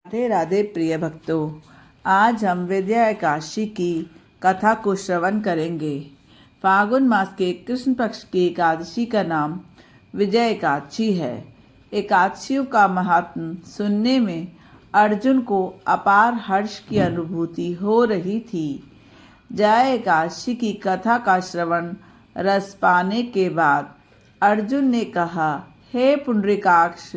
राधे राधे प्रिय भक्तों, आज हम विजया एकादशी की कथा को श्रवण करेंगे। फागुन मास के कृष्ण पक्ष की एकादशी का नाम विजय एकादशी है। एकादशियों का महात्म सुनने में अर्जुन को अपार हर्ष की अनुभूति हो रही थी। जय एकादशी की कथा का श्रवण रस पाने के बाद अर्जुन ने कहा, हे पुंडरीकाक्ष,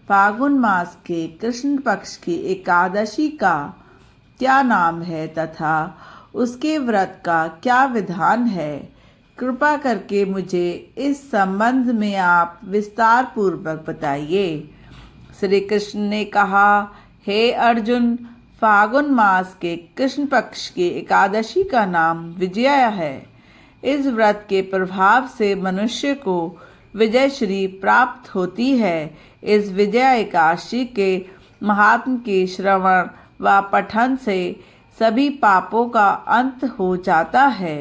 फागुन मास के कृष्ण पक्ष की एकादशी का क्या नाम है तथा उसके व्रत का क्या विधान है? कृपा करके मुझे इस संबंध में आप विस्तार पूर्वक बताइए। श्री कृष्ण ने कहा, हे अर्जुन, फागुन मास के कृष्ण पक्ष की एकादशी का नाम विजया है। इस व्रत के प्रभाव से मनुष्य को विजय श्री प्राप्त होती है। इस विजया एकादशी के महात्म के श्रवण व पठन से सभी पापों का अंत हो जाता है।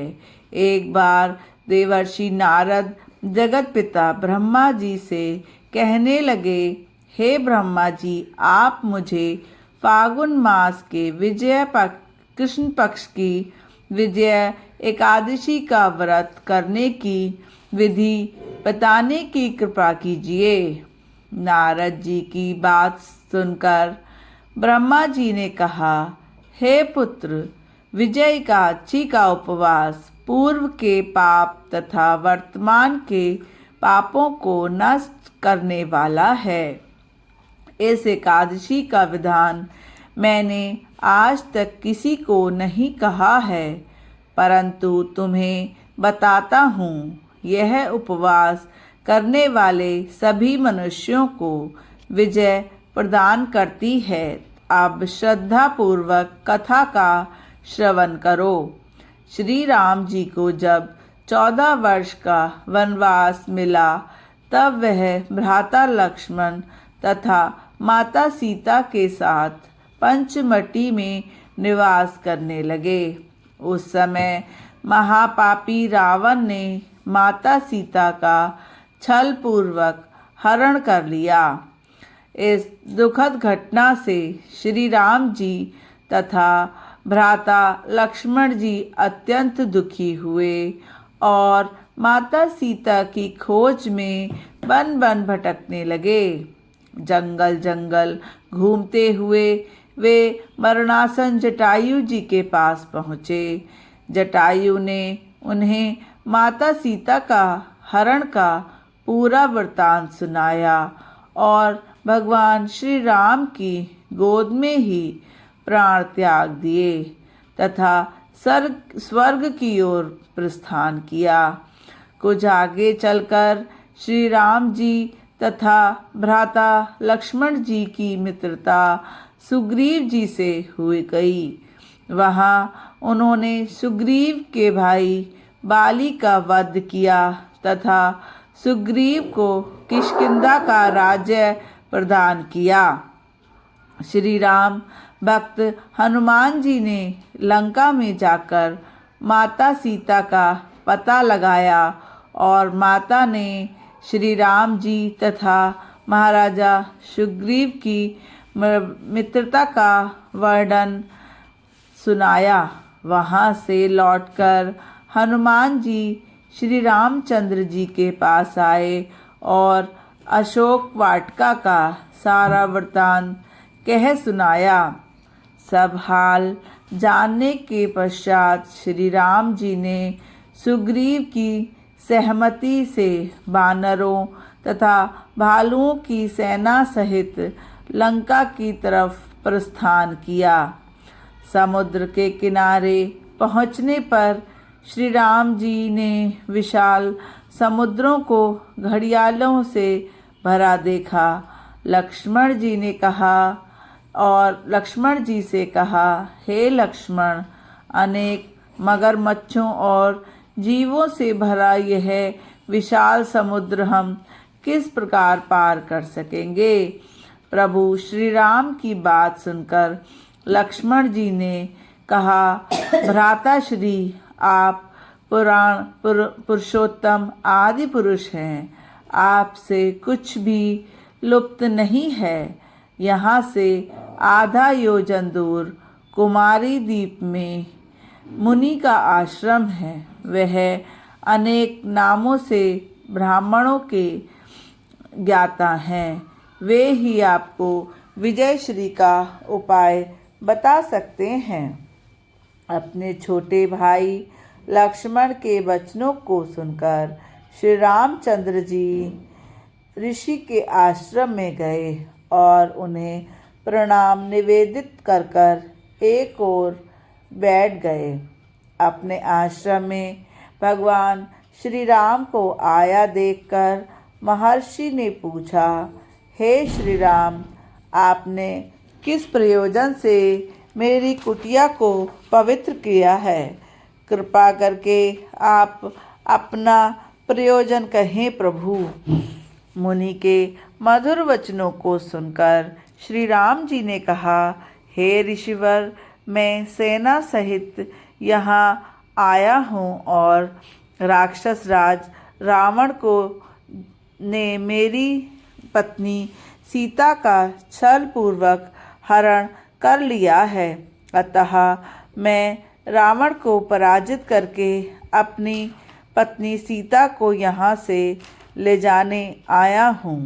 एक बार देवर्षि नारद जगत पिता ब्रह्मा जी से कहने लगे, हे ब्रह्मा जी, आप मुझे फागुन मास के कृष्ण पक्ष की विजय एकादशी का व्रत करने की विधि बताने की कृपा कीजिए। नारद जी की बात सुनकर ब्रह्मा जी ने कहा, हे पुत्र, विजय एकादशी का उपवास पूर्व के पाप तथा वर्तमान के पापों को नष्ट करने वाला है। इस एकादशी का विधान मैंने आज तक किसी को नहीं कहा है, परंतु तुम्हें बताता हूँ। यह उपवास करने वाले सभी मनुष्यों को विजय प्रदान करती है। अब श्रद्धा पूर्वक कथा का श्रवण करो। श्री राम जी को जब 14 वर्ष का वनवास मिला, तब वह भ्राता लक्ष्मण तथा माता सीता के साथ पंचमटी में निवास करने लगे। उस समय महापापी रावण ने माता सीता का छल पूर्वक हरण कर लिया। इस दुखद घटना से श्री राम जी तथा भ्राता लक्ष्मण जी अत्यंत दुखी हुए और माता सीता की खोज में वन वन भटकने लगे। जंगल जंगल घूमते हुए वे मरणासन जटायु जी के पास पहुँचे। जटायु ने उन्हें माता सीता का हरण का पूरा वृत्तांत सुनाया और भगवान श्री राम की गोद में ही प्राण त्याग दिए तथा स्वर्ग की ओर प्रस्थान किया। कुछ आगे चलकर श्री राम जी तथा भ्राता लक्ष्मण जी की मित्रता सुग्रीव जी से हुई गई। वहाँ उन्होंने सुग्रीव के भाई बाली का वध किया तथा सुग्रीव को किष्किंधा का राज्य प्रदान किया। श्री राम भक्त हनुमान जी ने लंका में जाकर माता सीता का पता लगाया और माता ने श्री राम जी तथा महाराजा सुग्रीव की मित्रता का वर्णन सुनाया। वहाँ से लौटकर हनुमान जी श्री रामचंद्र जी के पास आए और अशोक वाटिका का सारा वृत्तांत कह सुनाया। सब हाल जानने के पश्चात श्री राम जी ने सुग्रीव की सहमति से वानरों तथा भालुओं की सेना सहित लंका की तरफ प्रस्थान किया। समुद्र के किनारे पहुँचने पर श्री राम जी ने विशाल समुद्रों को घड़ियालों से भरा देखा। लक्ष्मण जी से कहा, हे लक्ष्मण, अनेक मगरमच्छों और जीवों से भरा यह विशाल समुद्र हम किस प्रकार पार कर सकेंगे? प्रभु श्री राम की बात सुनकर लक्ष्मण जी ने कहा, भ्राता श्री, आप पुरुषोत्तम आदि पुरुष हैं। आपसे कुछ भी लुप्त नहीं है। यहाँ से आधा योजन दूर कुमारी द्वीप में मुनि का आश्रम है। वह अनेक नामों से ब्राह्मणों के ज्ञाता हैं। वे ही आपको विजय श्री का उपाय बता सकते हैं। अपने छोटे भाई लक्ष्मण के वचनों को सुनकर श्री रामचंद्र जी ऋषि के आश्रम में गए और उन्हें प्रणाम निवेदित कर कर एक ओर बैठ गए। अपने आश्रम में भगवान श्री राम को आया देखकर महर्षि ने पूछा, हे श्री राम, आपने किस प्रयोजन से मेरी कुटिया को पवित्र किया है? कृपा करके आप अपना प्रयोजन कहें प्रभु। मुनि के मधुर वचनों को सुनकर श्री राम जी ने कहा, हे ऋषिवर, मैं सेना सहित यहाँ आया हूँ और राक्षस राज रावण को ने मेरी पत्नी सीता का छल पूर्वक हरण कर लिया है। अतः मैं रावण को पराजित करके अपनी पत्नी सीता को यहाँ से ले जाने आया हूँ।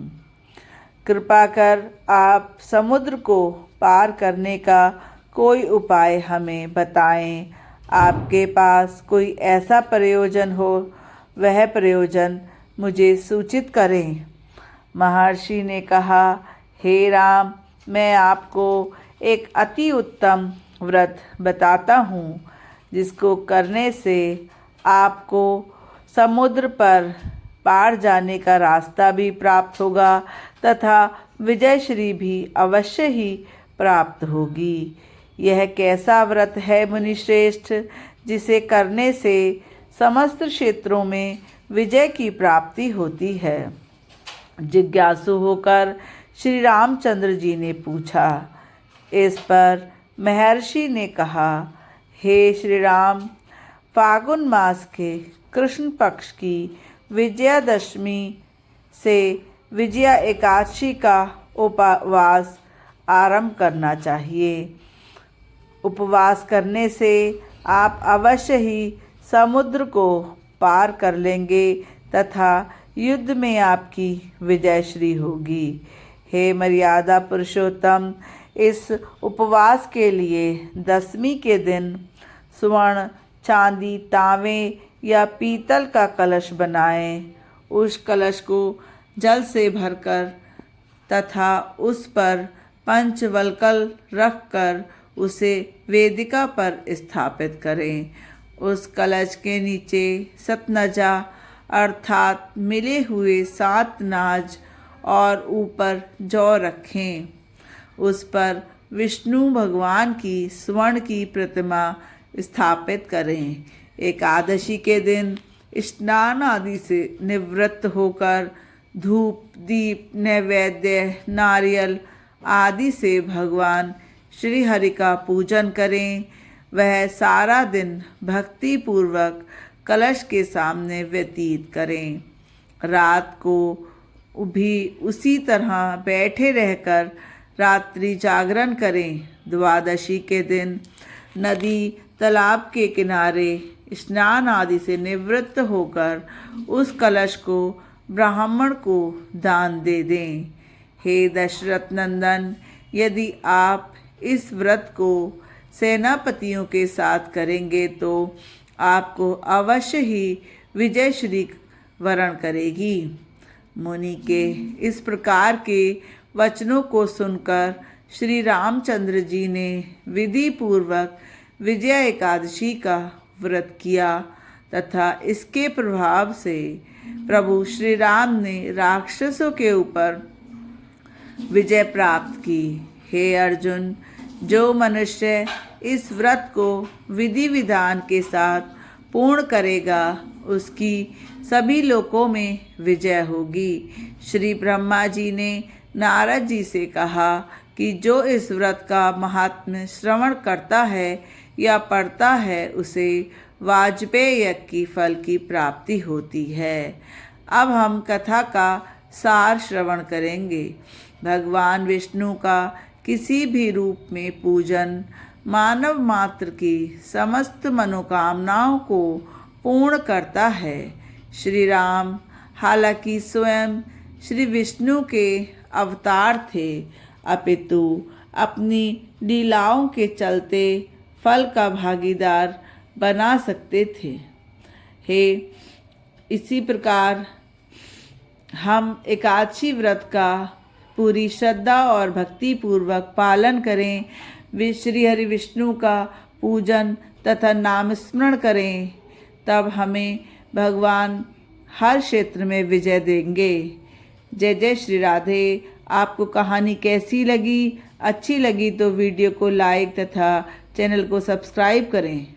कृपा कर आप समुद्र को पार करने का कोई उपाय हमें बताएं। आपके पास कोई ऐसा प्रयोजन हो, वह प्रयोजन मुझे सूचित करें। महर्षि ने कहा, हे राम, मैं आपको एक अति उत्तम व्रत बताता हूँ, जिसको करने से आपको समुद्र पर पार जाने का रास्ता भी प्राप्त होगा तथा विजय श्री भी अवश्य ही प्राप्त होगी। यह कैसा व्रत है मुनिश्रेष्ठ, जिसे करने से समस्त क्षेत्रों में विजय की प्राप्ति होती है? जिज्ञासु होकर श्री रामचंद्र जी ने पूछा। इस पर महर्षि ने कहा, हे श्री राम, फागुन मास के कृष्ण पक्ष की विजयादशमी से विजया एकादशी का उपवास आरंभ करना चाहिए। उपवास करने से आप अवश्य ही समुद्र को पार कर लेंगे तथा युद्ध में आपकी विजय श्री होगी। हे मर्यादा पुरुषोत्तम, इस उपवास के लिए दशमी के दिन स्वर्ण, चांदी, तांबे या पीतल का कलश बनाएं। उस कलश को जल से भरकर तथा उस पर पंचवल्कल रखकर उसे वेदिका पर स्थापित करें। उस कलश के नीचे सतनजा अर्थात मिले हुए 7 नाज और ऊपर जौ रखें। उस पर विष्णु भगवान की स्वर्ण की प्रतिमा स्थापित करें। एकादशी के दिन स्नान आदि से निवृत्त होकर धूप, दीप, नैवेद्य, नारियल आदि से भगवान श्री हरि का पूजन करें। वह सारा दिन भक्ति पूर्वक कलश के सामने व्यतीत करें। रात को भी उसी तरह बैठे रहकर रात्रि जागरण करें। द्वादशी के दिन नदी, तालाब के किनारे स्नान आदि से निवृत्त होकर उस कलश को ब्राह्मण को दान दे दें। हे दशरथ नंदन, यदि आप इस व्रत को सेनापतियों के साथ करेंगे तो आपको अवश्य ही विजय श्री वरण करेगी। मुनि के इस प्रकार के वचनों को सुनकर श्री रामचंद्र जी ने विधि पूर्वक विजया एकादशी का व्रत किया तथा इसके प्रभाव से प्रभु श्री राम ने राक्षसों के ऊपर विजय प्राप्त की। हे अर्जुन, जो मनुष्य इस व्रत को विधि विधान के साथ पूर्ण करेगा, उसकी सभी लोकों में विजय होगी। श्री ब्रह्मा जी ने नारद जी से कहा कि जो इस व्रत का महात्म्य श्रवण करता है या पढ़ता है, उसे वाजपेय यज्ञ की फल की प्राप्ति होती है। अब हम कथा का सार श्रवण करेंगे। भगवान विष्णु का किसी भी रूप में पूजन मानव मात्र की समस्त मनोकामनाओं को पूर्ण करता है। श्री राम हालांकि स्वयं श्री विष्णु के अवतार थे, अपितु अपनी लीलाओं के चलते फल का भागीदार बना सकते थे। इसी प्रकार हम एकादशी व्रत का पूरी श्रद्धा और भक्ति पूर्वक पालन करें, श्री हरि विष्णु का पूजन तथा नाम स्मरण करें, तब हमें भगवान हर क्षेत्र में विजय देंगे। जय जय श्री राधे। आपको कहानी कैसी लगी? अच्छी लगी तो वीडियो को लाइक तथा चैनल को सब्सक्राइब करें।